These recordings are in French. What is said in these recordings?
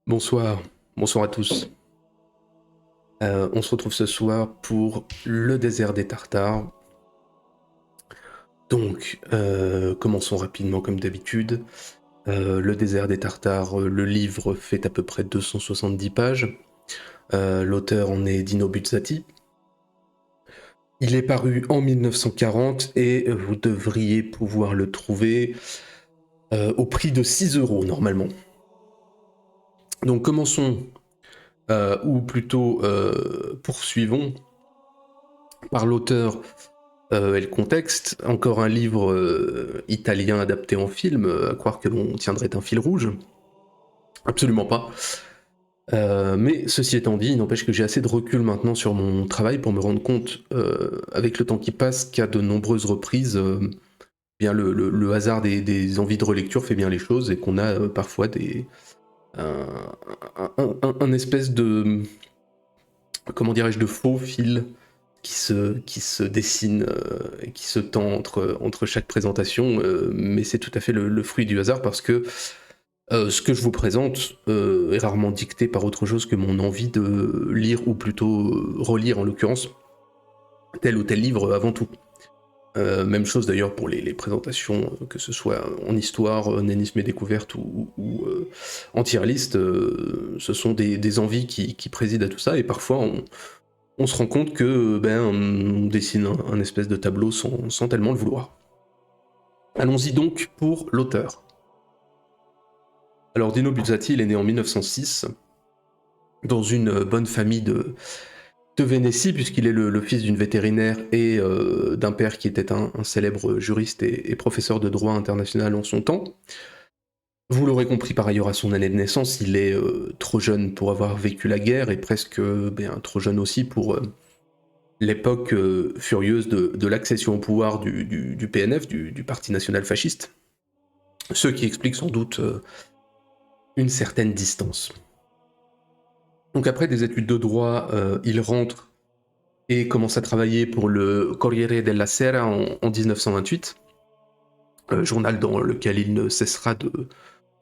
Bonsoir, bonsoir à tous. On se retrouve ce soir pour Le désert des Tartares. Donc, commençons rapidement comme d'habitude. Le désert des Tartares, le livre fait à peu près 270 pages. L'auteur en est Dino Buzzati. Il est paru en 1940 et vous devriez pouvoir le trouver au prix de 6 € normalement. Donc commençons, ou plutôt poursuivons par l'auteur et le contexte. Encore un livre italien adapté en film, à croire que l'on tiendrait un fil rouge. Absolument pas. Mais ceci étant dit, il n'empêche que j'ai assez de recul maintenant sur mon travail pour me rendre compte, avec le temps qui passe, qu'à de nombreuses reprises, bien le hasard des envies de relecture fait bien les choses et qu'on a parfois un, un espèce de, comment dirais-je, de faux fil qui se dessine et qui se tend entre chaque présentation, mais c'est tout à fait le fruit du hasard parce que ce que je vous présente est rarement dicté par autre chose que mon envie de lire, ou plutôt relire en l'occurrence, tel ou tel livre avant tout. Même chose d'ailleurs pour les présentations, que ce soit en histoire, nanisme et découverte ou en tier list, ce sont des envies qui président à tout ça, et parfois on se rend compte que on dessine un espèce de tableau sans tellement le vouloir. Allons-y donc pour l'auteur. Alors Dino Buzzati, il est né en 1906 dans une bonne famille de Vénétie, puisqu'il est le fils d'une vétérinaire et d'un père qui était un célèbre juriste et professeur de droit international en son temps. Vous l'aurez compris par ailleurs à son année de naissance, il est trop jeune pour avoir vécu la guerre et presque trop jeune aussi pour l'époque furieuse de l'accession au pouvoir du PNF, du Parti national fasciste, ce qui explique sans doute une certaine distance. Donc après des études de droit, il rentre et commence à travailler pour le Corriere della Sera en 1928, journal dans lequel il ne cessera de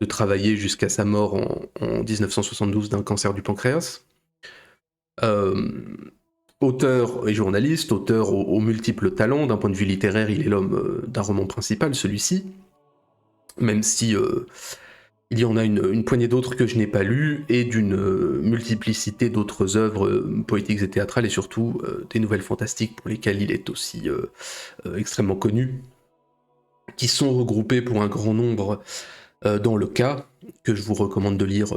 travailler jusqu'à sa mort en 1972 d'un cancer du pancréas. Euh, Auteur et journaliste, auteur aux multiples talents. D'un point de vue littéraire, il est l'homme d'un roman principal, celui-ci, même si il y en a une poignée d'autres que je n'ai pas lues, et d'une multiplicité d'autres œuvres poétiques et théâtrales, et surtout des nouvelles fantastiques pour lesquelles il est aussi extrêmement connu, qui sont regroupées pour un grand nombre dans le cas, que je vous recommande de lire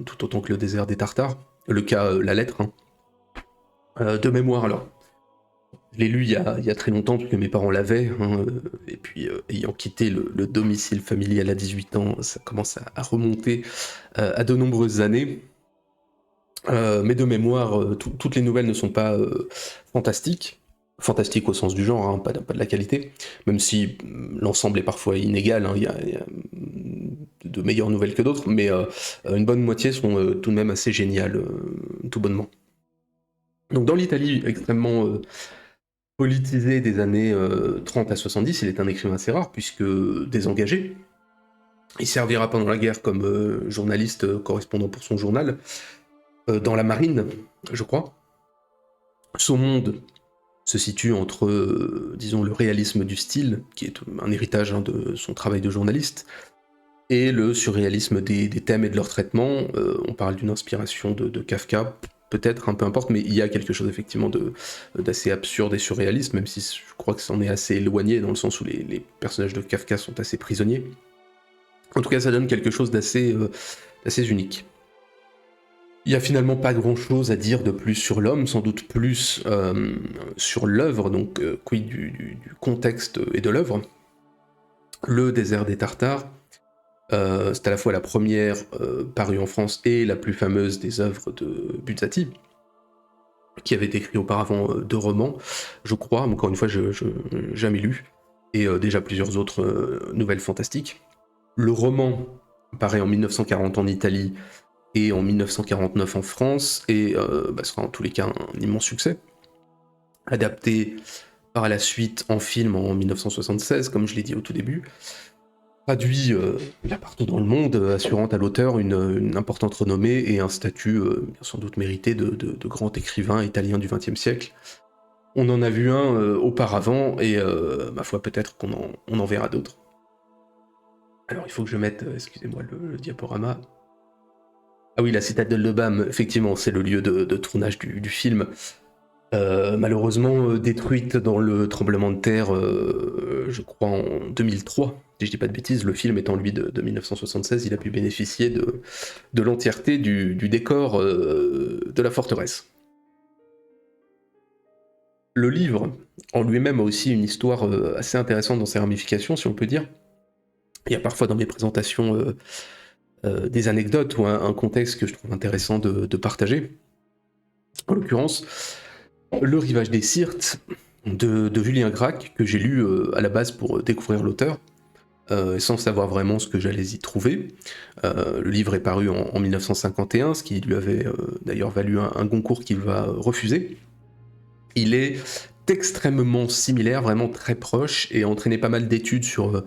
tout autant que Le désert des Tartares, le cas La Lettre, hein. De mémoire alors. Je l'ai lu il y a très longtemps, parce que mes parents l'avaient, hein, et puis ayant quitté le domicile familial à 18 ans, ça commence à remonter à de nombreuses années. Mais de mémoire, toutes les nouvelles ne sont pas fantastiques. Fantastiques au sens du genre, hein, pas de la qualité, même si l'ensemble est parfois inégal, hein, il y a de meilleures nouvelles que d'autres, mais une bonne moitié sont tout de même assez géniales, tout bonnement. Donc dans l'Italie extrêmement politisée des années 30 à 70, il est un écrivain assez rare, puisque désengagé. Il servira pendant la guerre comme journaliste correspondant pour son journal, dans la marine, je crois. Son monde se situe entre, disons, le réalisme du style, qui est un héritage, hein, de son travail de journaliste, et le surréalisme des thèmes et de leur traitement. On parle d'une inspiration de Kafka, peut-être, un peu importe, mais il y a quelque chose effectivement d'assez absurde et surréaliste, même si je crois que c'en est assez éloigné, dans le sens où les personnages de Kafka sont assez prisonniers. En tout cas, ça donne quelque chose d'assez unique. Il n'y a finalement pas grand-chose à dire de plus sur l'homme, sans doute plus sur l'œuvre, donc quid du contexte et de l'œuvre. Le désert des Tartares, c'est à la fois la première parue en France et la plus fameuse des œuvres de Buzzati, qui avait écrit auparavant 2 romans, je crois, mais encore une fois, je jamais lu, et déjà plusieurs autres nouvelles fantastiques. Le roman paraît en 1940 en Italie et en 1949 en France, et sera en tous les cas un immense succès. Adapté par la suite en film en 1976, comme je l'ai dit au tout début. traduit là partout dans le monde, assurant à l'auteur une importante renommée et un statut sans doute mérité de grand écrivain italien du XXe siècle. On en a vu un auparavant, et ma foi, peut-être on en verra d'autres. Alors il faut que je mette, excusez-moi, le diaporama. Ah oui, la citadelle de Bam, effectivement, c'est le lieu de tournage du film. Malheureusement détruite dans le tremblement de terre, je crois en 2003, si je dis pas de bêtises. Le film étant lui de 1976, il a pu bénéficier de l'entièreté du décor de la forteresse. Le livre en lui-même a aussi une histoire assez intéressante dans ses ramifications, si on peut dire. Il y a parfois dans mes présentations des anecdotes ou un contexte que je trouve intéressant de partager. En l'occurrence, Le Rivage des Syrtes de Julien Gracq, que j'ai lu à la base pour découvrir l'auteur, sans savoir vraiment ce que j'allais y trouver. Le livre est paru en 1951, ce qui lui avait d'ailleurs valu un Goncourt qu'il va refuser. Il est extrêmement similaire, vraiment très proche, et a entraîné pas mal d'études sur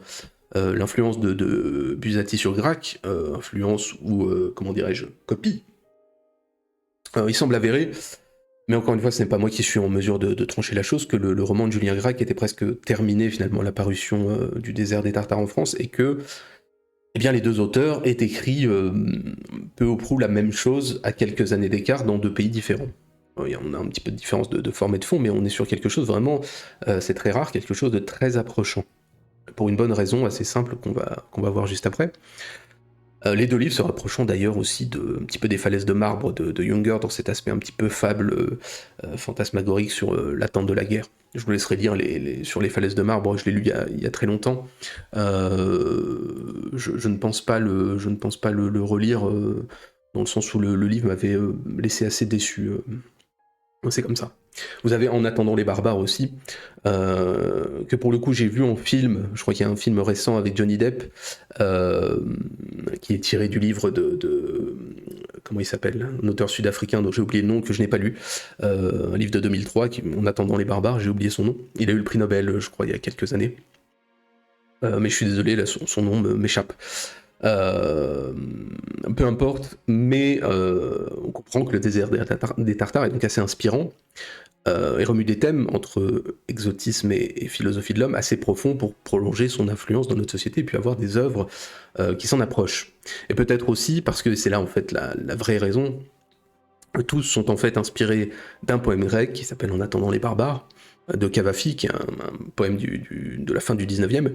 l'influence de Buzzati sur Gracq, influence ou, comment dirais-je, copie. Il semble avéré, mais encore une fois, ce n'est pas moi qui suis en mesure de trancher la chose, que le roman de Julien Gracq était presque terminé, finalement, la parution du désert des Tartares en France, et que eh bien, les deux auteurs aient écrit peu ou prou la même chose à quelques années d'écart dans deux pays différents. On a un petit peu de différence de forme et de fond, mais on est sur quelque chose vraiment, c'est très rare, quelque chose de très approchant. Pour une bonne raison assez simple qu'on va voir juste après. Les deux livres se rapprochant d'ailleurs aussi un petit peu des falaises de marbre de Junger, dans cet aspect un petit peu fable, fantasmagorique sur l'attente de la guerre. Je vous laisserai lire sur les falaises de marbre, je l'ai lu il y a très longtemps. Je ne pense pas le relire, dans le sens où le livre m'avait laissé assez déçu. C'est comme ça. Vous avez En attendant les barbares aussi, que pour le coup j'ai vu en film. Je crois qu'il y a un film récent avec Johnny Depp qui est tiré du livre de comment il s'appelle, un auteur sud-africain dont j'ai oublié le nom, que je n'ai pas lu, un livre de 2003, En attendant les barbares, j'ai oublié son nom. Il a eu le prix Nobel, je crois, il y a quelques années. Mais je suis désolé, là, son nom m'échappe. Peu importe, mais on comprend que le désert des Tartares est donc assez inspirant, et remue des thèmes entre exotisme et philosophie de l'homme assez profonds pour prolonger son influence dans notre société et puis avoir des œuvres qui s'en approchent. Et peut-être aussi parce que c'est là en fait la vraie raison, tous sont en fait inspirés d'un poème grec qui s'appelle En attendant les barbares, de Cavafi, qui est un poème de la fin du 19e,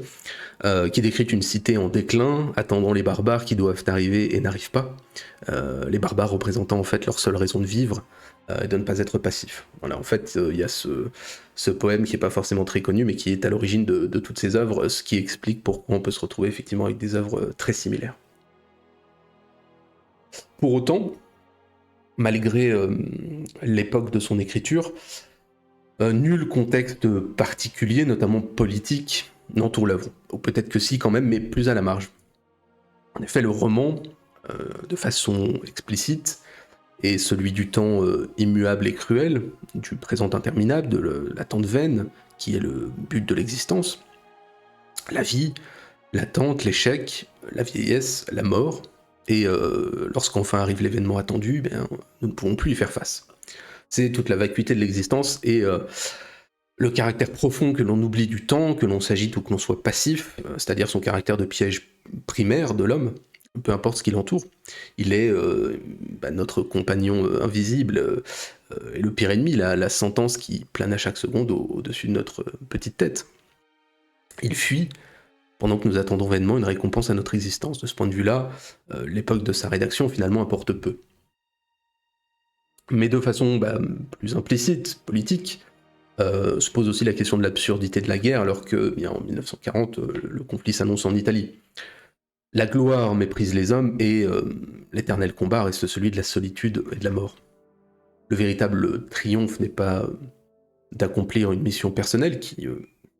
qui décrit une cité en déclin, attendant les barbares qui doivent arriver et n'arrivent pas, les barbares représentant en fait leur seule raison de vivre, et de ne pas être passifs. Voilà, en fait, il y a ce poème qui n'est pas forcément très connu, mais qui est à l'origine de toutes ces œuvres, ce qui explique pourquoi on peut se retrouver effectivement avec des œuvres très similaires. Pour autant, malgré l'époque de son écriture, nul contexte particulier, notamment politique, n'entoure l'œuvre. Ou peut-être que si quand même, mais plus à la marge. En effet, le roman, de façon explicite, est celui du temps immuable et cruel, du présent interminable, de l'attente vaine, qui est le but de l'existence. La vie, l'attente, l'échec, la vieillesse, la mort, et lorsqu'enfin arrive l'événement attendu, nous ne pouvons plus y faire face. C'est toute la vacuité de l'existence et le caractère profond que l'on oublie du temps, que l'on s'agite ou que l'on soit passif, c'est-à-dire son caractère de piège primaire de l'homme, peu importe ce qui l'entoure. Il est notre compagnon invisible, et le pire ennemi, la sentence qui plane à chaque seconde au-dessus de notre petite tête. Il fuit pendant que nous attendons vainement une récompense à notre existence. De ce point de vue-là, l'époque de sa rédaction finalement importe peu. Mais de façon plus implicite, politique, se pose aussi la question de l'absurdité de la guerre, alors que, bien, en 1940, le conflit s'annonce en Italie. La gloire méprise les hommes et l'éternel combat reste celui de la solitude et de la mort. Le véritable triomphe n'est pas d'accomplir une mission personnelle, qui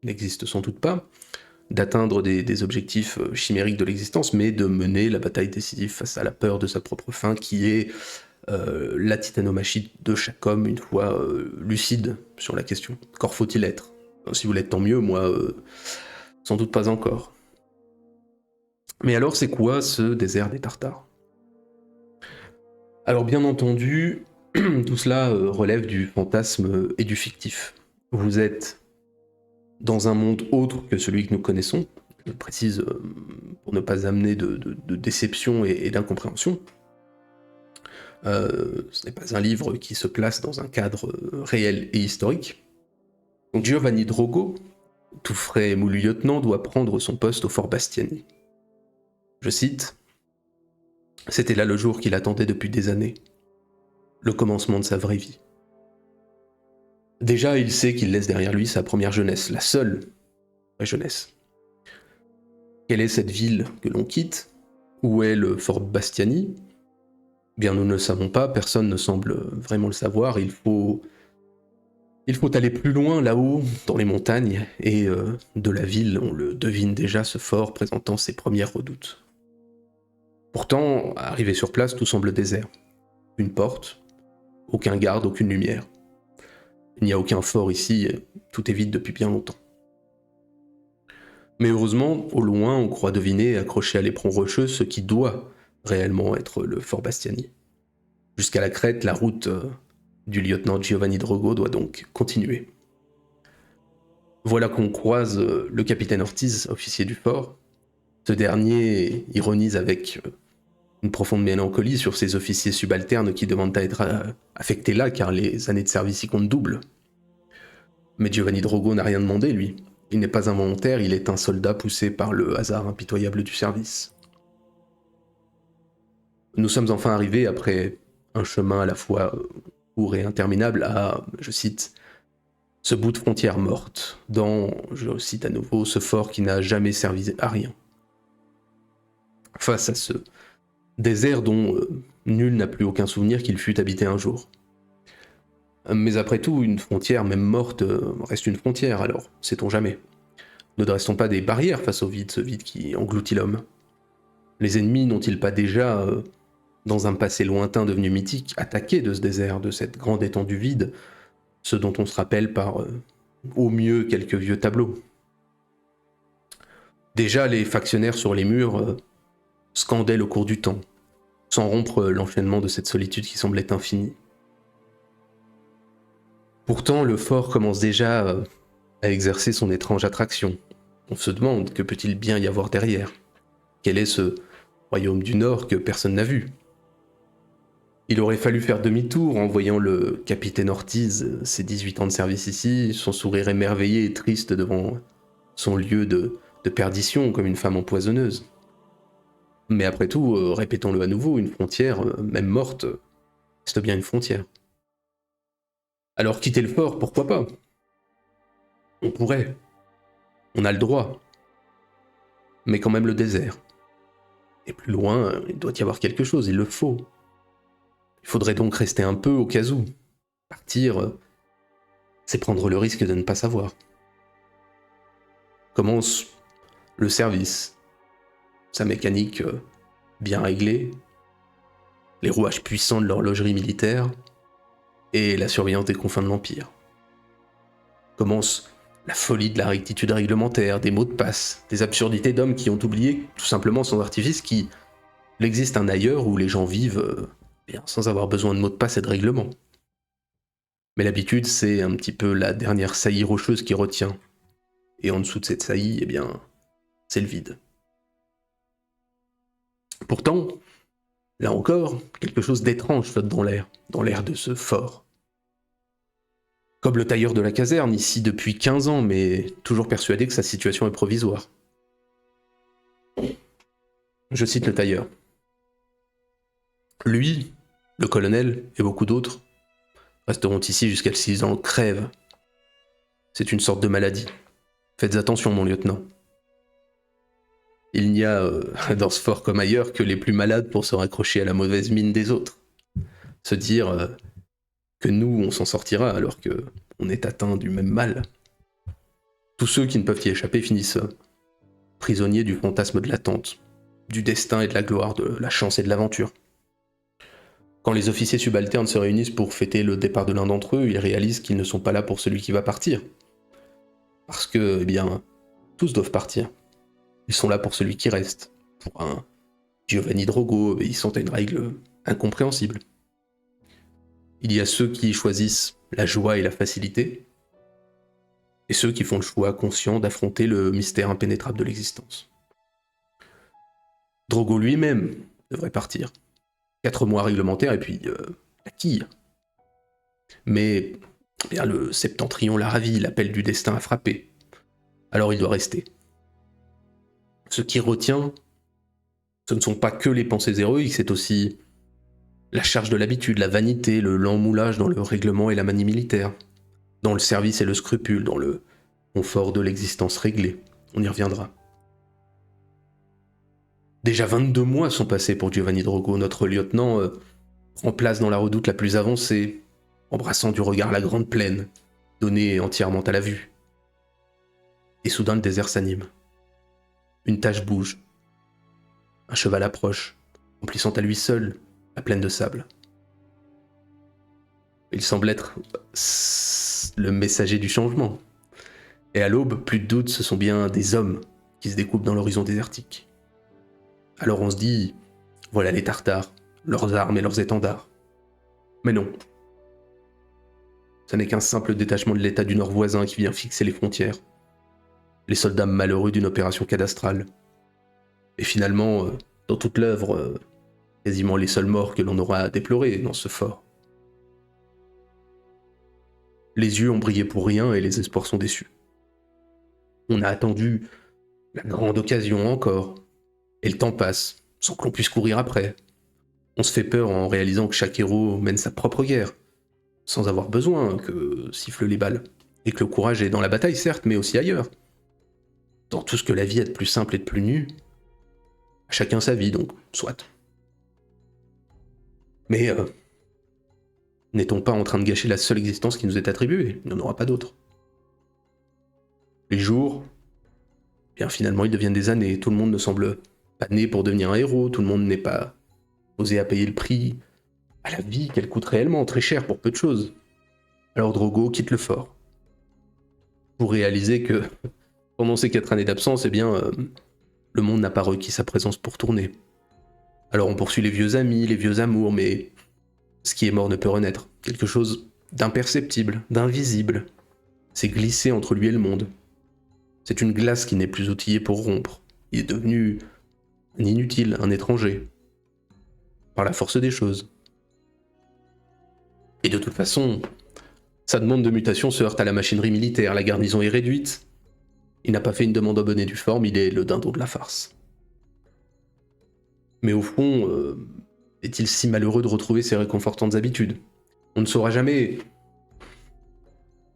n'existe sans doute pas, d'atteindre des objectifs chimériques de l'existence, mais de mener la bataille décisive face à la peur de sa propre fin, qui est la titanomachie de chaque homme une fois lucide sur la question. Qu'en faut-il être ? Si vous l'êtes, tant mieux, moi, sans doute pas encore. Mais alors, c'est quoi ce désert des Tartares? Alors, bien entendu, tout cela relève du fantasme et du fictif. Vous êtes dans un monde autre que celui que nous connaissons, je précise pour ne pas amener de déception et d'incompréhension. Ce n'est pas un livre qui se place dans un cadre réel et historique. Donc Giovanni Drogo, tout frais émoulu lieutenant, doit prendre son poste au fort Bastiani. Je cite, « C'était là le jour qu'il attendait depuis des années, le commencement de sa vraie vie. Déjà, il sait qu'il laisse derrière lui sa première jeunesse, la seule vraie jeunesse. Quelle est cette ville que l'on quitte? Où est le fort Bastiani? Bien, nous ne le savons pas, personne ne semble vraiment le savoir, il faut aller plus loin, là-haut, dans les montagnes, et de la ville, on le devine déjà, ce fort présentant ses premières redoutes. Pourtant, arrivé sur place, tout semble désert. Une porte, aucun garde, aucune lumière. Il n'y a aucun fort ici, tout est vide depuis bien longtemps. Mais heureusement, au loin, on croit deviner, accroché à l'éperon rocheux, ce qui doit réellement être le fort Bastiani. Jusqu'à la crête, la route du lieutenant Giovanni Drogo doit donc continuer. Voilà qu'on croise le capitaine Ortiz, officier du fort. Ce dernier ironise avec une profonde mélancolie sur ses officiers subalternes qui demandent à être affectés là car les années de service y comptent double. Mais Giovanni Drogo n'a rien demandé, lui. Il n'est pas un volontaire, il est un soldat poussé par le hasard impitoyable du service. Nous sommes enfin arrivés, après un chemin à la fois court et interminable, à, je cite, « ce bout de frontière morte, dans, je cite à nouveau, ce fort qui n'a jamais servi à rien. » Face à ce désert dont nul n'a plus aucun souvenir qu'il fût habité un jour. Mais après tout, une frontière, même morte, reste une frontière, alors sait-on jamais. Ne dressons pas des barrières face au vide, ce vide qui engloutit l'homme. Les ennemis n'ont-ils pas déjà, dans un passé lointain devenu mythique, attaqué de ce désert, de cette grande étendue vide, ce dont on se rappelle par, au mieux, quelques vieux tableaux? Déjà, les factionnaires sur les murs scandaient le cours du temps, sans rompre l'enchaînement de cette solitude qui semblait infinie. Pourtant, le fort commence déjà à exercer son étrange attraction. On se demande que peut-il bien y avoir derrière? Quel est ce royaume du Nord que personne n'a vu? Il aurait fallu faire demi-tour en voyant le capitaine Ortiz, ses 18 ans de service ici, son sourire émerveillé et triste devant son lieu de perdition comme une femme empoisonneuse. Mais après tout, répétons-le à nouveau, une frontière, même morte, reste bien une frontière. Alors quitter le fort, pourquoi pas? On pourrait. On a le droit. Mais quand même le désert. Et plus loin, il doit y avoir quelque chose, il le faut. Il faudrait donc rester un peu au cas où. Partir, c'est prendre le risque de ne pas savoir. Commence le service. Sa mécanique bien réglée. Les rouages puissants de l'horlogerie militaire. Et la surveillance des confins de l'Empire. Commence la folie de la rectitude réglementaire, des mots de passe, des absurdités d'hommes qui ont oublié tout simplement son artifice qu'il existe un ailleurs où les gens vivent bien, sans avoir besoin de mots de passe et de règlement. Mais l'habitude, c'est un petit peu la dernière saillie rocheuse qui retient. Et en dessous de cette saillie, eh bien, c'est le vide. Pourtant, là encore, quelque chose d'étrange flotte dans l'air de ce fort. Comme le tailleur de la caserne, ici depuis 15 ans, mais toujours persuadé que sa situation est provisoire. Je cite le tailleur. Lui, le colonel et beaucoup d'autres resteront ici jusqu'à ce qu'ils en crèvent. C'est une sorte de maladie. Faites attention, mon lieutenant. Il n'y a, dans ce fort comme ailleurs, que les plus malades pour se raccrocher à la mauvaise mine des autres. Se dire que nous, on s'en sortira alors que on est atteint du même mal. Tous ceux qui ne peuvent y échapper finissent prisonniers du fantasme de l'attente, du destin et de la gloire, de la chance et de l'aventure. Quand les officiers subalternes se réunissent pour fêter le départ de l'un d'entre eux, ils réalisent qu'ils ne sont pas là pour celui qui va partir. Parce que, eh bien, tous doivent partir. Ils sont là pour celui qui reste. pour un Giovanni Drogo obéissant à une règle incompréhensible. Il y a ceux qui choisissent la joie et la facilité, et ceux qui font le choix conscient d'affronter le mystère impénétrable de l'existence. Drogo lui-même devrait partir. 4 mois réglementaires et puis la quille. Mais bien, le Septentrion l'a ravi, l'appel du destin a frappé. Alors il doit rester. Ce qui retient, ce ne sont pas que les pensées héroïques, c'est aussi la charge de l'habitude, la vanité, le lent moulage dans le règlement et la manie militaire, dans le service et le scrupule, dans le confort de l'existence réglée. On y reviendra. Déjà 22 mois sont passés pour Giovanni Drogo, notre lieutenant prend place dans la redoute la plus avancée, embrassant du regard la grande plaine, donnée entièrement à la vue. Et soudain le désert s'anime. Une tache bouge. Un cheval approche, remplissant à lui seul la plaine de sable. Il semble être le messager du changement. Et à l'aube, plus de doute, ce sont bien des hommes qui se découpent dans l'horizon désertique. Alors on se dit, voilà les Tartares, leurs armes et leurs étendards. Mais non. Ce n'est qu'un simple détachement de l'État du Nord voisin qui vient fixer les frontières. Les soldats malheureux d'une opération cadastrale. Et finalement, dans toute l'œuvre, quasiment les seuls morts que l'on aura à déplorer dans ce fort. Les yeux ont brillé pour rien et les espoirs sont déçus. On a attendu la grande occasion encore, et le temps passe, sans que l'on puisse courir après. On se fait peur en réalisant que chaque héros mène sa propre guerre, sans avoir besoin que sifflent les balles, et que le courage est dans la bataille certes, mais aussi ailleurs. Dans tout ce que la vie a de plus simple et de plus nu, à chacun sa vie donc, soit. Mais n'est-on pas en train de gâcher la seule existence qui nous est attribuée ? Il n'y en aura pas d'autre. Les jours, bien finalement ils deviennent des années, tout le monde ne semble pas né pour devenir un héros, tout le monde n'est pas osé à payer le prix à la vie qu'elle coûte réellement, très cher pour peu de choses. Alors Drogo quitte le fort, pour réaliser que pendant ces 4 années d'absence, eh bien, le monde n'a pas requis sa présence pour tourner. Alors on poursuit les vieux amis, les vieux amours, mais ce qui est mort ne peut renaître. Quelque chose d'imperceptible, d'invisible, s'est glissé entre lui et le monde. C'est une glace qui n'est plus outillée pour rompre. Il est devenu un inutile, un étranger. Par la force des choses. Et de toute façon, sa demande de mutation se heurte à la machinerie militaire, la garnison est réduite. Il n'a pas fait une demande en bonne et due forme, il est le dindon de la farce. Mais au fond, est-il si malheureux de retrouver ses réconfortantes habitudes ? On ne saura jamais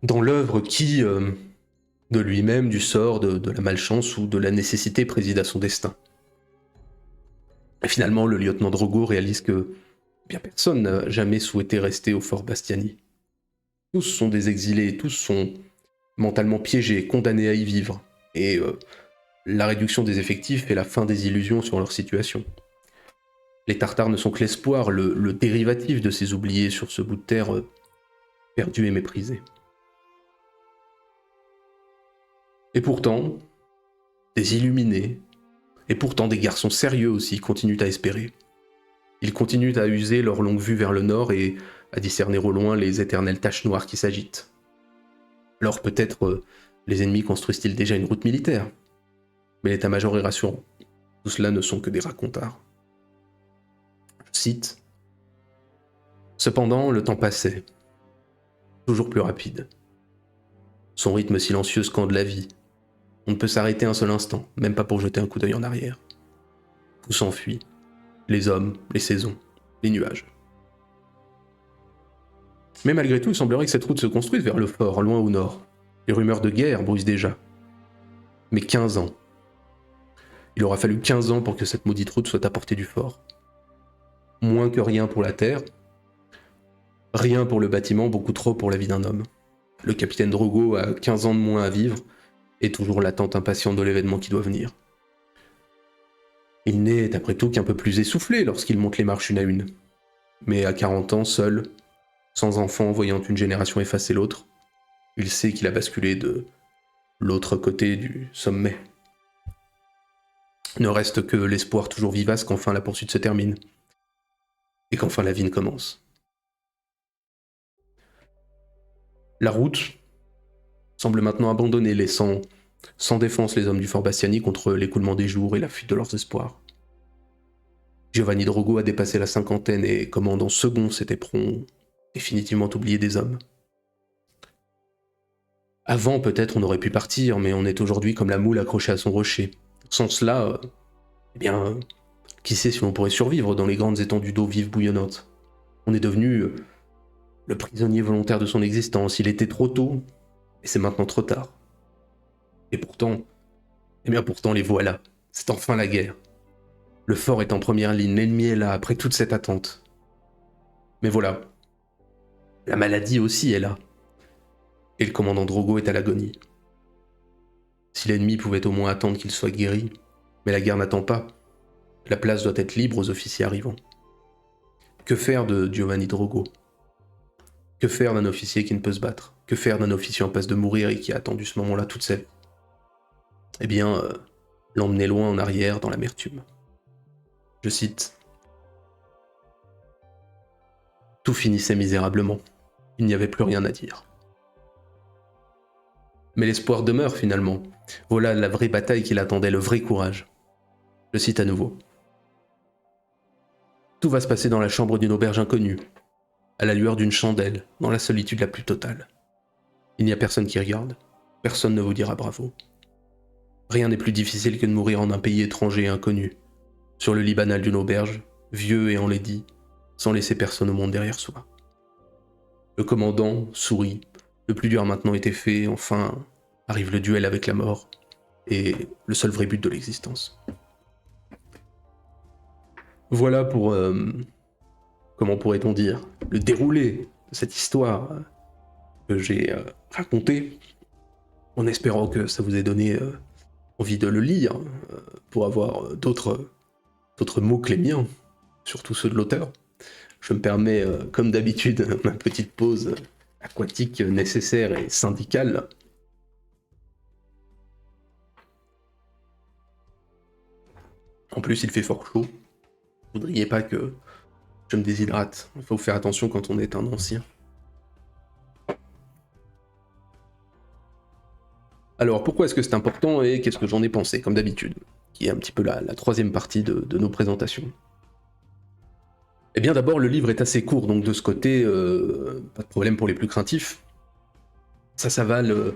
dans l'œuvre qui, de lui-même, du sort, de la malchance ou de la nécessité préside à son destin. Et finalement, le lieutenant Drogo réalise que bien personne n'a jamais souhaité rester au fort Bastiani. Tous sont des exilés, tous sont mentalement piégés, condamnés à y vivre. Et la réduction des effectifs est la fin des illusions sur leur situation. Les Tartares ne sont que l'espoir, le dérivatif de ces oubliés sur ce bout de terre perdu et méprisé. Et pourtant, des illuminés, et pourtant des garçons sérieux aussi, continuent à espérer. Ils continuent à user leur longue vue vers le nord et à discerner au loin les éternelles taches noires qui s'agitent. Alors peut-être les ennemis construisent-ils déjà une route militaire ? Mais l'état-major est rassurant. Tout cela ne sont que des racontars. Je cite. Cependant, le temps passait. Toujours plus rapide. Son rythme silencieux scande la vie. On ne peut s'arrêter un seul instant, même pas pour jeter un coup d'œil en arrière. Tout s'enfuit. Les hommes, les saisons, les nuages. Mais malgré tout, il semblerait que cette route se construise vers le fort, loin au nord. Les rumeurs de guerre bruissent déjà. Mais 15 ans. Il aura fallu 15 ans pour que cette maudite route soit à portée du fort. Moins que rien pour la terre, rien pour le bâtiment, beaucoup trop pour la vie d'un homme. Le capitaine Drogo a 15 ans de moins à vivre, et toujours l'attente impatiente de l'événement qui doit venir. Il n'est, après tout, qu'un peu plus essoufflé lorsqu'il monte les marches une à une. Mais à 40 ans, seul, sans enfant, voyant une génération effacer l'autre, il sait qu'il a basculé de l'autre côté du sommet. Ne reste que l'espoir toujours vivace qu'enfin la poursuite se termine, et qu'enfin la vie ne commence. La route semble maintenant abandonnée, laissant sans défense les hommes du Fort Bastiani contre l'écoulement des jours et la fuite de leurs espoirs. Giovanni Drogo a dépassé la cinquantaine et commande en second cet éperon définitivement oublié des hommes. Avant, peut-être, on aurait pu partir, mais on est aujourd'hui comme la moule accrochée à son rocher. Sans cela, qui sait si on pourrait survivre dans les grandes étendues d'eau vive bouillonnante. On est devenu le prisonnier volontaire de son existence. Il était trop tôt, et c'est maintenant trop tard. Et pourtant, pourtant les voilà. C'est enfin la guerre. Le fort est en première ligne, l'ennemi est là, après toute cette attente. Mais voilà, la maladie aussi est là. Et le commandant Drogo est à l'agonie. Si l'ennemi pouvait au moins attendre qu'il soit guéri, mais la guerre n'attend pas. La place doit être libre aux officiers arrivants. Que faire de Giovanni Drogo? Que faire d'un officier qui ne peut se battre? Que faire d'un officier en passe de mourir et qui a attendu ce moment-là toute sa vie? Eh bien, l'emmener loin en arrière dans l'amertume. Je cite: « Tout finissait misérablement. Il n'y avait plus rien à dire. » Mais l'espoir demeure finalement. Voilà la vraie bataille qu'il attendait, le vrai courage. Je cite à nouveau: « Tout va se passer dans la chambre d'une auberge inconnue, à la lueur d'une chandelle, dans la solitude la plus totale. Il n'y a personne qui regarde, personne ne vous dira bravo. Rien n'est plus difficile que de mourir en un pays étranger et inconnu, sur le lit banal d'une auberge, vieux et enlaidi, sans laisser personne au monde derrière soi. » Le commandant sourit. Le plus dur maintenant était fait, enfin arrive le duel avec la mort, et le seul vrai but de l'existence. Voilà pour, comment pourrait-on dire, le déroulé de cette histoire que j'ai racontée, en espérant que ça vous ait donné envie de le lire, pour avoir d'autres mots que les miens, surtout ceux de l'auteur. Je me permets, comme d'habitude, ma petite pause aquatique nécessaire et syndicale. En plus, il fait fort chaud. Vous voudriez pas que je me déshydrate. Il faut faire attention quand on est un ancien. Alors, pourquoi est-ce que c'est important et qu'est-ce que j'en ai pensé, comme d'habitude, qui est un petit peu la troisième partie de nos présentations. Eh bien, d'abord, le livre est assez court, donc de ce côté, pas de problème pour les plus craintifs. Ça s'avale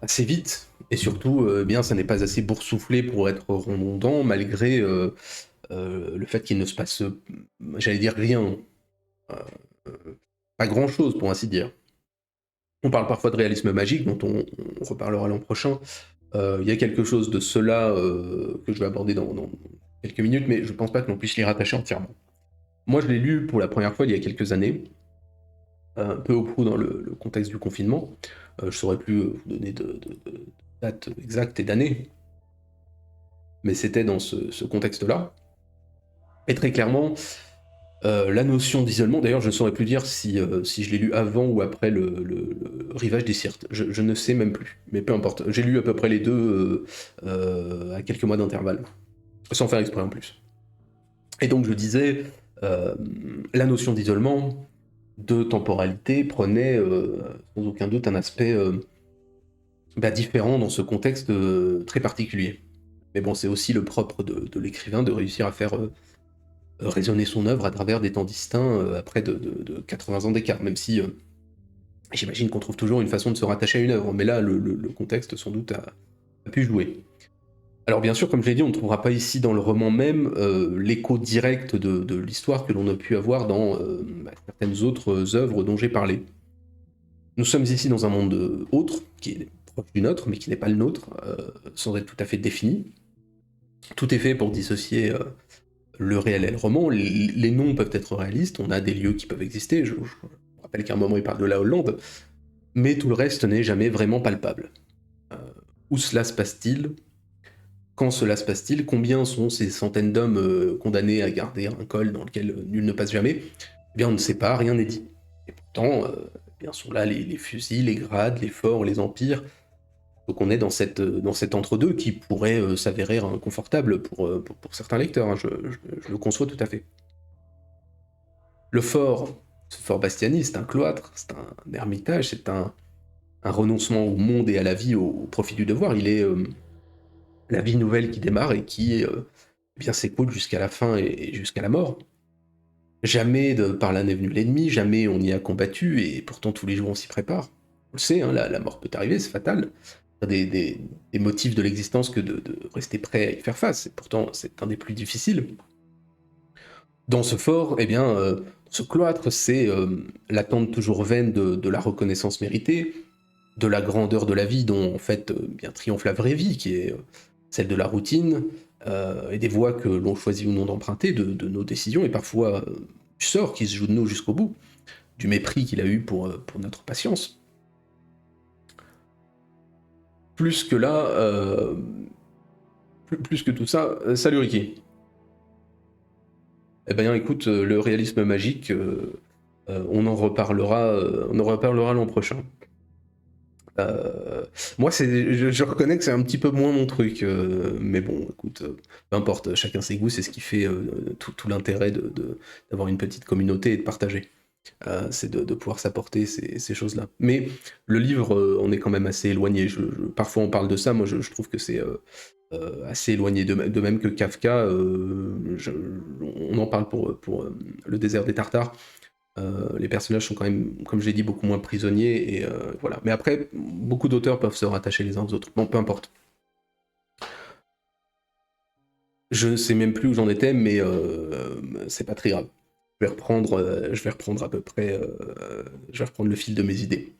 assez vite, et surtout, bien, ça n'est pas assez boursouflé pour être redondant, malgré le fait qu'il ne se passe, j'allais dire, rien. Pas grand-chose, pour ainsi dire. On parle parfois de réalisme magique, dont on reparlera l'an prochain. Il y a quelque chose de cela que je vais aborder dans quelques minutes, mais je pense pas que l'on puisse l'y rattacher entièrement. Moi, je l'ai lu pour la première fois il y a quelques années, un peu au prou dans le contexte du confinement. Je saurais plus vous donner de date exacte et d'année, mais c'était dans ce contexte-là. Et très clairement, la notion d'isolement, d'ailleurs je ne saurais plus dire si je l'ai lu avant ou après le Rivage des Sirtes, je ne sais même plus, mais peu importe, j'ai lu à peu près les deux à quelques mois d'intervalle, sans faire exprès en plus. Et donc je disais, la notion d'isolement, de temporalité, prenait sans aucun doute un aspect différent dans ce contexte très particulier. Mais bon, c'est aussi le propre de l'écrivain de réussir à faire résonner son œuvre à travers des temps distincts après de 80 ans d'écart, même si j'imagine qu'on trouve toujours une façon de se rattacher à une œuvre, mais là, le contexte sans doute a pu jouer. Alors bien sûr, comme je l'ai dit, on ne trouvera pas ici dans le roman même l'écho direct de l'histoire que l'on a pu avoir dans certaines autres œuvres dont j'ai parlé. Nous sommes ici dans un monde autre, qui est proche du nôtre, mais qui n'est pas le nôtre, sans être tout à fait défini. Tout est fait pour dissocier le réel et le roman. Les noms peuvent être réalistes, on a des lieux qui peuvent exister, je rappelle qu'à un moment il parle de la Hollande, mais tout le reste n'est jamais vraiment palpable. Où cela se passe-t-il? Quand cela se passe-t-il? Combien sont ces centaines d'hommes condamnés à garder un col dans lequel nul ne passe jamais? Eh bien on ne sait pas, rien n'est dit. Et pourtant, bien sont là les fusils, les grades, les forts, les empires. Donc on est dans cet entre-deux qui pourrait s'avérer inconfortable pour certains lecteurs, hein, je le conçois tout à fait. Le fort, ce fort Bastiani, c'est un cloître, c'est un ermitage, c'est un renoncement au monde et à la vie au profit du devoir. Il est la vie nouvelle qui démarre et qui eh bien s'écoule jusqu'à la fin et jusqu'à la mort. Jamais par là n'est venu l'ennemi, jamais on y a combattu, et pourtant tous les jours on s'y prépare. On le sait, hein, la mort peut arriver, c'est fatal. Des motifs de l'existence que de rester prêt à y faire face, et pourtant c'est un des plus difficiles. Dans ce fort, eh bien, ce cloître, c'est l'attente toujours vaine de la reconnaissance méritée, de la grandeur de la vie dont en fait bien triomphe la vraie vie, qui est celle de la routine, et des voies que l'on choisit ou non d'emprunter, de nos décisions, et parfois du sort qui se joue de nous jusqu'au bout, du mépris qu'il a eu pour notre patience. Plus que là, plus que tout ça, salut Ricky. Eh bien écoute, le réalisme magique, on en reparlera l'an prochain. Moi, je reconnais que c'est un petit peu moins mon truc, mais bon, écoute, peu importe, chacun ses goûts, c'est ce qui fait tout l'intérêt d'avoir une petite communauté et de partager. C'est de pouvoir s'apporter ces choses-là. Mais le livre, on est quand même assez éloigné. Parfois, on parle de ça, moi, je trouve que c'est assez éloigné. De même que Kafka, on en parle pour Le désert des Tartares. Les personnages sont quand même, comme j'ai dit, beaucoup moins prisonniers, et voilà. Mais après, beaucoup d'auteurs peuvent se rattacher les uns aux autres. Bon, peu importe. Je ne sais même plus où j'en étais, mais c'est pas très grave. Je vais reprendre à peu près, je vais reprendre le fil de mes idées.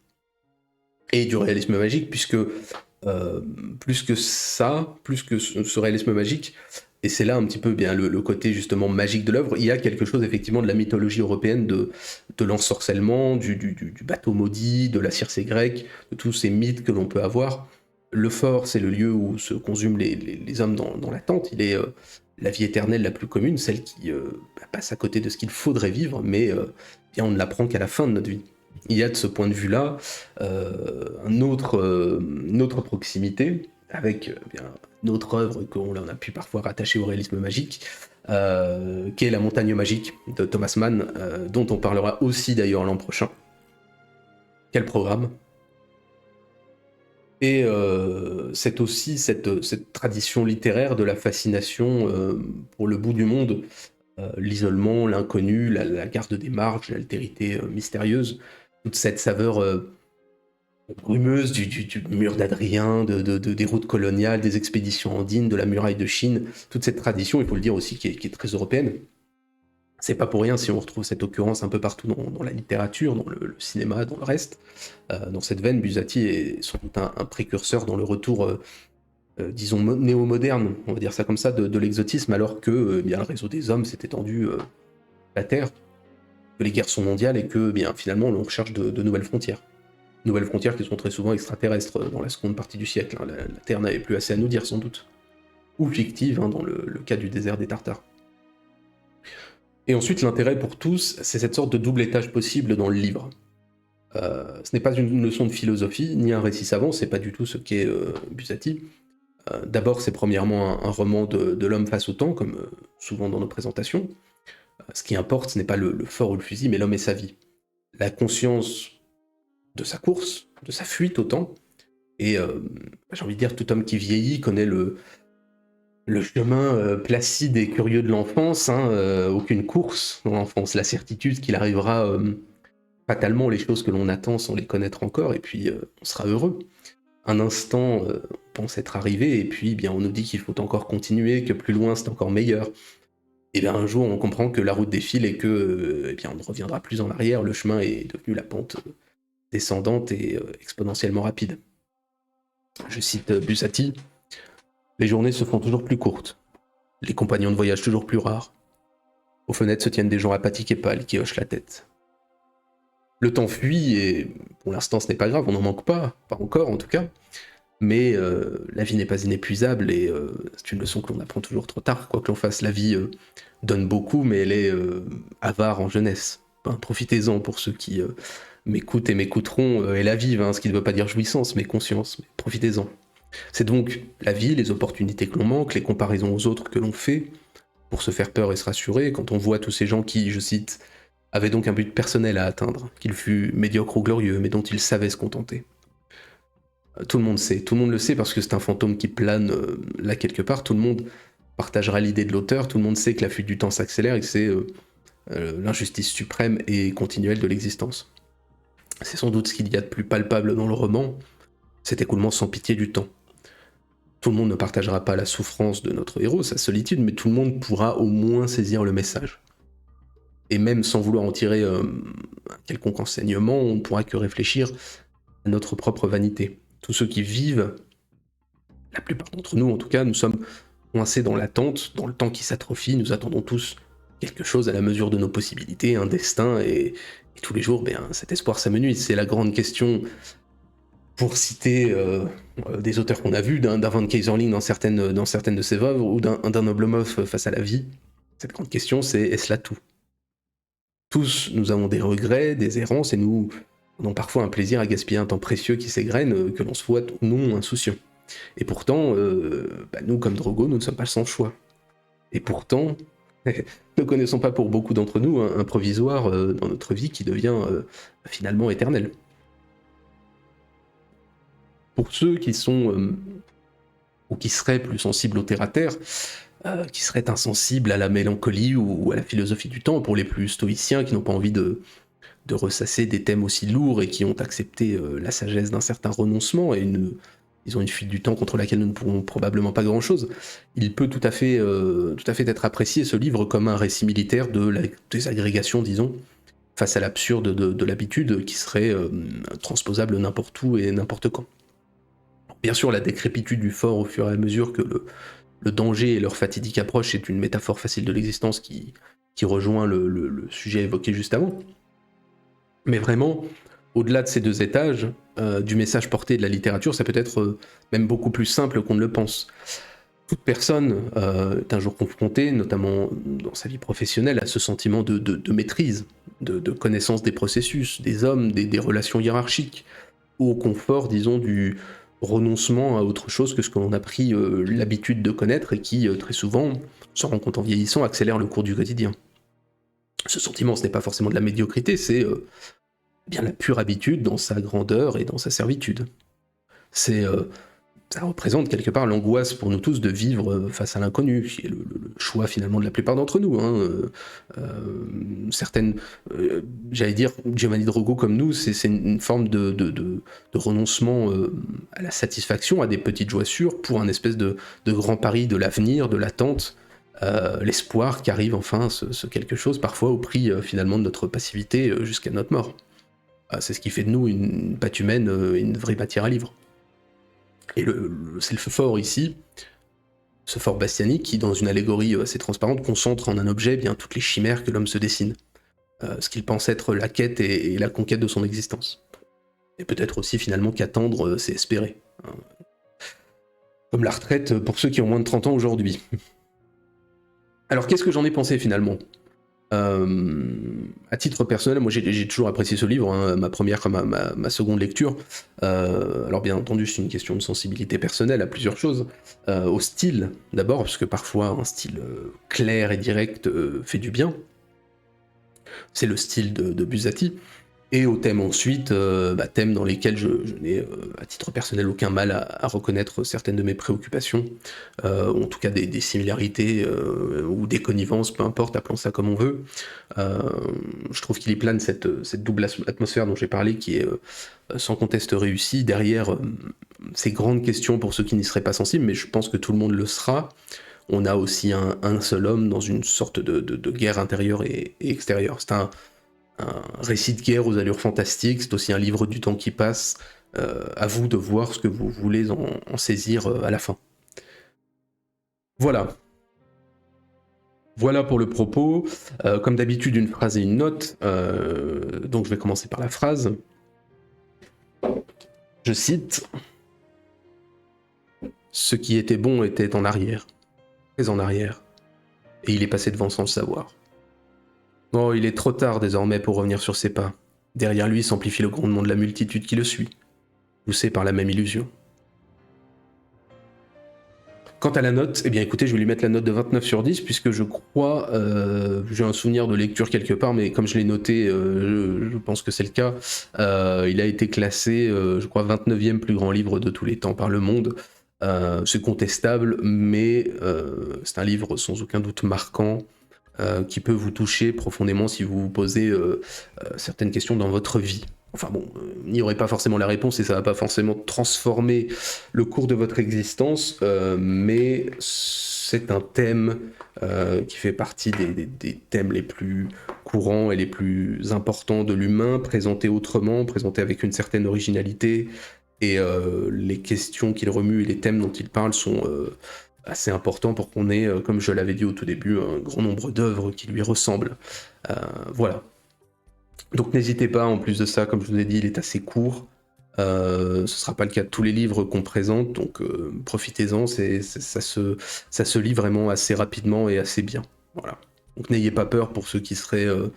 Et du réalisme magique, puisque plus que ça, plus que ce réalisme magique, et c'est là un petit peu bien le côté justement magique de l'œuvre, il y a quelque chose effectivement de la mythologie européenne, de l'ensorcellement, du bateau maudit, de la Circé grecque, de tous ces mythes que l'on peut avoir. Le fort, c'est le lieu où se consument les hommes dans l'attente, il est la vie éternelle la plus commune, celle qui passe à côté de ce qu'il faudrait vivre, mais bien on ne l'apprend qu'à la fin de notre vie. Il y a de ce point de vue-là une autre proximité, avec bien une autre œuvre qu'on a pu parfois rattacher au réalisme magique, qui est La Montagne Magique de Thomas Mann, dont on parlera aussi d'ailleurs l'an prochain. Quel programme! Et c'est aussi cette tradition littéraire de la fascination pour le bout du monde, l'isolement, l'inconnu, la garde des marges, l'altérité mystérieuse, toute cette saveur brumeuse du mur d'Adrien, des routes coloniales, des expéditions andines, de la muraille de Chine, toute cette tradition, il faut le dire aussi, qui est très européenne. C'est pas pour rien si on retrouve cette occurrence un peu partout dans la littérature, dans le cinéma, dans le reste. Dans cette veine, Buzzati est sans doute un précurseur dans le retour, disons, néo-moderne, on va dire ça comme ça, de l'exotisme, alors que bien, le réseau des hommes s'est étendu la Terre, que les guerres sont mondiales et que bien, finalement on recherche de nouvelles frontières. Nouvelles frontières qui sont très souvent extraterrestres dans la seconde partie du siècle. Hein. La Terre n'avait plus assez à nous dire sans doute. Ou fictive, hein, dans le cas du désert des Tartares. Et ensuite, l'intérêt pour tous, c'est cette sorte de double étage possible dans le livre. Ce n'est pas une leçon de philosophie, ni un récit savant, c'est pas du tout ce qu'est Buzzati. D'abord, c'est premièrement un roman de l'homme face au temps, comme souvent dans nos présentations. Ce qui importe, ce n'est pas le fort ou le fusil, mais l'homme et sa vie. La conscience de sa course, de sa fuite au temps, et j'ai envie de dire, tout homme qui vieillit connaît le chemin placide et curieux de l'enfance, hein, aucune course dans l'enfance, la certitude qu'il arrivera fatalement les choses que l'on attend sans les connaître encore, et puis on sera heureux. Un instant, on pense être arrivé, et puis bien on nous dit qu'il faut encore continuer, que plus loin c'est encore meilleur. Et bien un jour on comprend que la route défile et que eh bien, on ne reviendra plus en arrière, le chemin est devenu la pente descendante et exponentiellement rapide. Je cite Buzzati, « Les journées se font toujours plus courtes, les compagnons de voyage toujours plus rares. Aux fenêtres se tiennent des gens apathiques et pâles qui hochent la tête. Le temps fuit et pour l'instant ce n'est pas grave, on n'en manque pas encore en tout cas, mais la vie n'est pas inépuisable et c'est une leçon que l'on apprend toujours trop tard, quoi que l'on fasse. La vie donne beaucoup, mais elle est avare en jeunesse. Ben, profitez-en pour ceux qui m'écoutent et m'écouteront et la vivent, hein, ce qui ne veut pas dire jouissance, mais conscience, mais profitez-en. C'est donc la vie, les opportunités que l'on manque, les comparaisons aux autres que l'on fait, pour se faire peur et se rassurer, quand on voit tous ces gens qui, je cite, avaient donc un but personnel à atteindre, qu'il fût médiocre ou glorieux, mais dont ils savaient se contenter. Tout le monde sait, tout le monde le sait parce que c'est un fantôme qui plane là quelque part, tout le monde partagera l'idée de l'auteur, tout le monde sait que la fuite du temps s'accélère et que c'est l'injustice suprême et continuelle de l'existence. C'est sans doute ce qu'il y a de plus palpable dans le roman, cet écoulement sans pitié du temps. Tout le monde ne partagera pas la souffrance de notre héros, sa solitude, mais tout le monde pourra au moins saisir le message. Et même sans vouloir en tirer un quelconque enseignement, on ne pourra que réfléchir à notre propre vanité. Tous ceux qui vivent, la plupart d'entre nous en tout cas, nous sommes coincés dans l'attente, dans le temps qui s'atrophie, nous attendons tous quelque chose à la mesure de nos possibilités, un destin, et tous les jours, cet espoir s'amenuise. C'est la grande question, pour citer des auteurs qu'on a vus, d'un Van Keyserling dans certaines de ses œuvres, ou d'un Oblomov face à la vie. Cette grande question, c'est est-ce là tout ? Tous, nous avons des regrets, des errances, et nous avons parfois un plaisir à gaspiller un temps précieux qui s'égrène, que l'on soit ou non insouciant. Et pourtant, nous, comme Drogo, nous ne sommes pas sans choix. Et pourtant, ne connaissons pas pour beaucoup d'entre nous un provisoire dans notre vie qui devient finalement éternel. Pour ceux qui sont, ou qui seraient plus sensibles au terre-à-terre, qui seraient insensibles à la mélancolie ou à la philosophie du temps, pour les plus stoïciens qui n'ont pas envie de ressasser des thèmes aussi lourds et qui ont accepté la sagesse d'un certain renoncement et ils ont une fuite du temps contre laquelle nous ne pourrons probablement pas grand-chose. Il peut tout à fait être apprécié, ce livre, comme un récit militaire de la désagrégation, disons, face à l'absurde de l'habitude qui serait transposable n'importe où et n'importe quand. Bien sûr, la décrépitude du fort au fur et à mesure que le danger et leur fatidique approche est une métaphore facile de l'existence qui rejoint le sujet évoqué juste avant. Mais vraiment, au-delà de ces deux étages, du message porté de la littérature, ça peut être même beaucoup plus simple qu'on ne le pense. Toute personne est un jour confrontée, notamment dans sa vie professionnelle, à ce sentiment de maîtrise, de connaissance des processus, des hommes, des relations hiérarchiques, ou au confort, disons, du renoncement à autre chose que ce que l'on a pris l'habitude de connaître et qui, très souvent, s'en rend compte en vieillissant, accélère le cours du quotidien. Ce sentiment, ce n'est pas forcément de la médiocrité, c'est bien la pure habitude dans sa grandeur et dans sa servitude. Ça représente quelque part l'angoisse pour nous tous de vivre face à l'inconnu, qui est le choix finalement de la plupart d'entre nous. Certaines, j'allais dire, Giovanni Drogo comme nous, c'est une forme de renoncement à la satisfaction, à des petites joies sûres, pour un espèce de grand pari de l'avenir, de l'attente, l'espoir qu'arrive enfin ce quelque chose, parfois au prix finalement de notre passivité jusqu'à notre mort. C'est ce qui fait de nous une patte humaine, une vraie matière à livre. Et c'est le fort ici, ce fort bastianique, qui dans une allégorie assez transparente concentre en un objet bien toutes les chimères que l'homme se dessine, ce qu'il pense être la quête et la conquête de son existence. Et peut-être aussi finalement qu'attendre, c'est espérer. Comme la retraite pour ceux qui ont moins de 30 ans aujourd'hui. Alors qu'est-ce que j'en ai pensé finalement ? À titre personnel, moi j'ai toujours apprécié ce livre, hein, ma première comme ma seconde lecture. Alors bien entendu, c'est une question de sensibilité personnelle à plusieurs choses. Au style d'abord, parce que parfois un style clair et direct fait du bien. C'est le style de Buzzati. Et au thème ensuite, thèmes dans lesquels je n'ai à titre personnel aucun mal à reconnaître certaines de mes préoccupations, ou en tout cas des similarités ou des connivences, peu importe, appelons ça comme on veut. Je trouve qu'il y plane cette double atmosphère dont j'ai parlé, qui est sans conteste réussie, derrière ces grandes questions pour ceux qui n'y seraient pas sensibles, mais je pense que tout le monde le sera. On a aussi un seul homme dans une sorte de guerre intérieure et extérieure. C'est un récit de guerre aux allures fantastiques, c'est aussi un livre du temps qui passe, à vous de voir ce que vous voulez en saisir à la fin. Voilà pour le propos. Comme d'habitude, une phrase et une note, donc je vais commencer par la phrase. Je cite: « Ce qui était bon était en arrière, très en arrière, et il est passé devant sans le savoir. Oh, il est trop tard désormais pour revenir sur ses pas. Derrière lui s'amplifie le grondement de la multitude qui le suit, poussé par la même illusion. Quant à la note, eh bien écoutez, je vais lui mettre la note de 29 sur 10, puisque je crois, j'ai un souvenir de lecture quelque part, mais comme je l'ai noté, je pense que c'est le cas, il a été classé, je crois, 29e plus grand livre de tous les temps par Le Monde. C'est contestable, mais c'est un livre sans aucun doute marquant, qui peut vous toucher profondément si vous vous posez certaines questions dans votre vie. Enfin bon, il n'y aurait pas forcément la réponse et ça va pas forcément transformer le cours de votre existence, mais c'est un thème qui fait partie des thèmes les plus courants et les plus importants de l'humain, présenté autrement, présenté avec une certaine originalité, et les questions qu'il remue et les thèmes dont il parle sont assez importants pour qu'on ait, comme je l'avais dit au tout début, un grand nombre d'œuvres qui lui ressemblent. Voilà. Donc n'hésitez pas, en plus de ça, comme je vous ai dit, il est assez court. Ce ne sera pas le cas de tous les livres qu'on présente, donc profitez-en, ça se lit vraiment assez rapidement et assez bien. Voilà. Donc n'ayez pas peur pour ceux qui seraient un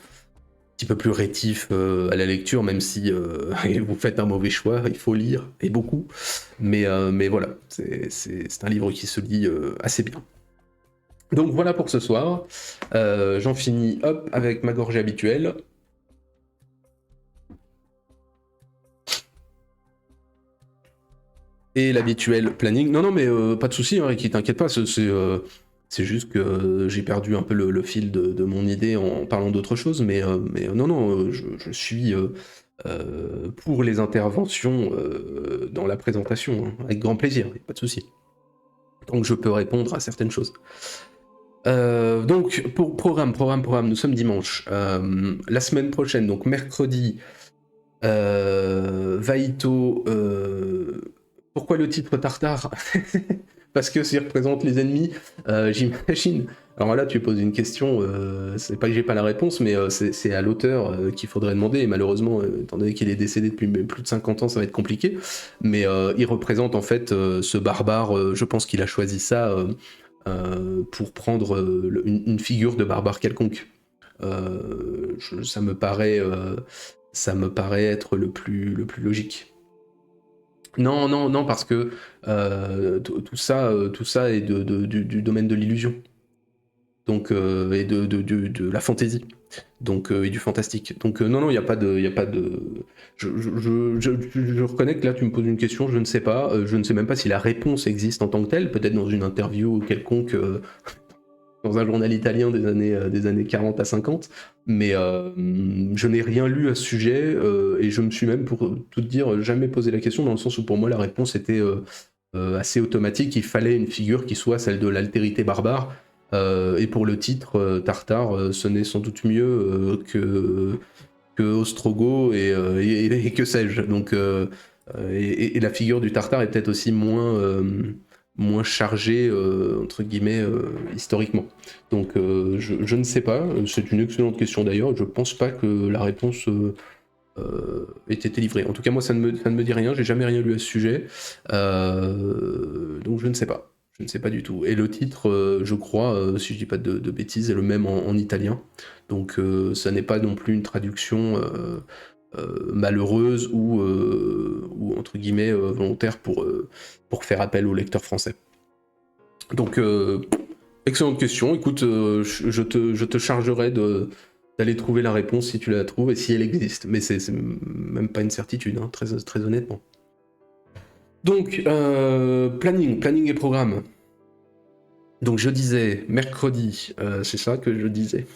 petit peu plus rétifs à la lecture, même si vous faites un mauvais choix, il faut lire, et beaucoup. Mais voilà, c'est un livre qui se lit assez bien. Donc voilà pour ce soir. J'en finis avec ma gorgée habituelle. Et l'habituel planning. Non, mais pas de souci, hein, Ricky, t'inquiète pas, c'est juste que j'ai perdu un peu le fil de mon idée en parlant d'autre chose, mais non, je suis pour les interventions dans la présentation, hein, avec grand plaisir, pas de souci. Donc je peux répondre à certaines choses. Donc, pour programme, nous sommes dimanche. La semaine prochaine, donc mercredi, Vaito... Pourquoi le titre Tartare? Parce que ça représente les ennemis, j'imagine. Alors là, tu poses une question, c'est pas que j'ai pas la réponse, mais c'est à l'auteur qu'il faudrait demander, et malheureusement, étant donné qu'il est décédé depuis plus de 50 ans, ça va être compliqué. Mais il représente en fait ce barbare, je pense qu'il a choisi ça pour prendre une figure de barbare quelconque. Ça me paraît être le plus logique. Non, parce que tout ça est du domaine de l'illusion, donc et de la fantaisie, donc et du fantastique. Donc non, il n'y a pas de, je reconnais que là tu me poses une question, je ne sais pas, je ne sais même pas si la réponse existe en tant que telle, peut-être dans une interview quelconque. Dans un journal italien des années 40 à 50, mais je n'ai rien lu à ce sujet, et je me suis même, pour tout dire, jamais posé la question, dans le sens où pour moi la réponse était assez automatique, il fallait une figure qui soit celle de l'altérité barbare, et pour le titre, Tartare, ce n'est sans doute mieux que Ostrogo et que sais-je, donc et la figure du Tartare est peut-être aussi moins chargée, entre guillemets, historiquement. Donc je ne sais pas, c'est une excellente question d'ailleurs, je pense pas que la réponse ait été livrée. En tout cas, moi, ça ne me dit rien, j'ai jamais rien lu à ce sujet, donc je ne sais pas. Je ne sais pas du tout. Et le titre, je crois, si je dis pas de bêtises, est le même en italien. Donc ça n'est pas non plus une traduction malheureuse ou entre guillemets volontaire pour faire appel au lecteur français. Donc excellente question. Écoute, je te chargerai d'aller trouver la réponse si tu la trouves et si elle existe. Mais c'est même pas une certitude, hein, très, très honnêtement. Donc, planning et programme. Donc je disais, mercredi, c'est ça que je disais.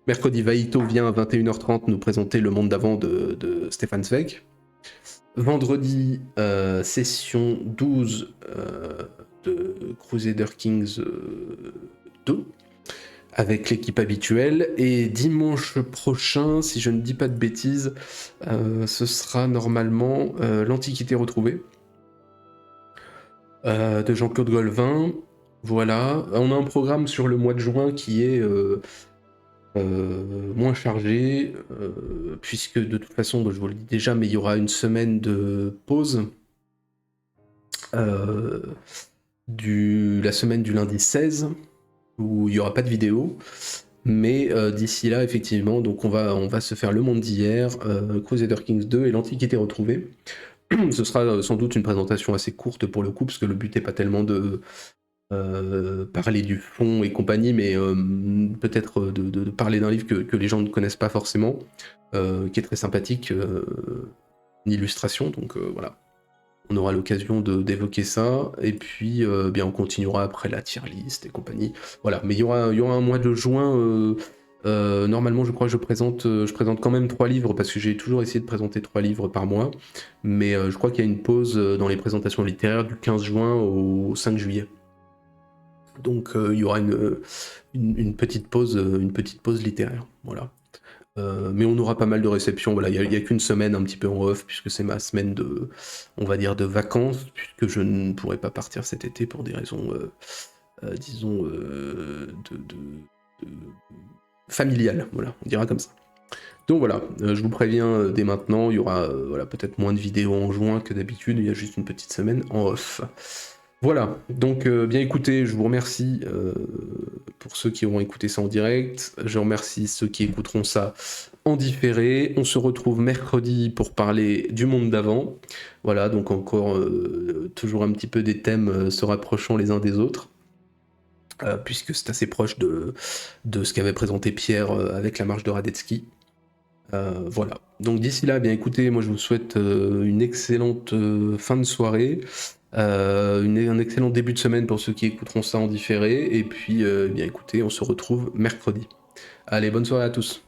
Mercredi, Vaito vient à 21h30 nous présenter Le Monde d'avant de Stefan Zweig. Vendredi, session 12 de Crusader Kings 2 avec l'équipe habituelle. Et dimanche prochain, si je ne dis pas de bêtises, ce sera normalement L'Antiquité retrouvée de Jean-Claude Golvin. Voilà, on a un programme sur le mois de juin qui est moins chargé, puisque de toute façon, je vous le dis déjà, mais il y aura une semaine de pause. La semaine du lundi 16, où il n'y aura pas de vidéo. Mais d'ici là, effectivement, donc on va se faire le monde d'hier, Crusader Kings 2 et l'Antiquité retrouvée. Ce sera sans doute une présentation assez courte pour le coup, parce que le but n'est pas tellement de parler du fond et compagnie, mais peut-être de parler d'un livre que les gens ne connaissent pas forcément, qui est très sympathique, une illustration, donc voilà. On aura l'occasion d'évoquer ça, et puis bien on continuera après la tier list et compagnie. Voilà, mais il y aura un mois de juin. Normalement, je crois que je présente quand même 3 livres, parce que j'ai toujours essayé de présenter 3 livres par mois, mais je crois qu'il y a une pause dans les présentations littéraires du 15 juin au 5 juillet. Donc il y aura une petite pause littéraire, voilà. Mais on aura pas mal de réceptions. Voilà, il y a qu'une semaine un petit peu en off, puisque c'est ma semaine on va dire de vacances, puisque je ne pourrai pas partir cet été pour des raisons, disons, de familiales. Voilà, on dira comme ça. Donc voilà, je vous préviens dès maintenant, il y aura voilà, peut-être moins de vidéos en juin que d'habitude, il y a juste une petite semaine en off. Voilà, donc bien écoutez, je vous remercie pour ceux qui auront écouté ça en direct, je remercie ceux qui écouteront ça en différé. On se retrouve mercredi pour parler du monde d'avant. Voilà, donc encore toujours un petit peu des thèmes se rapprochant les uns des autres, puisque c'est assez proche de ce qu'avait présenté Pierre avec la marche de Radetzky. Voilà, donc d'ici là, bien écoutez, moi je vous souhaite une excellente fin de soirée, un excellent début de semaine pour ceux qui écouteront ça en différé, et puis bien écoutez, on se retrouve mercredi. Allez, bonne soirée à tous.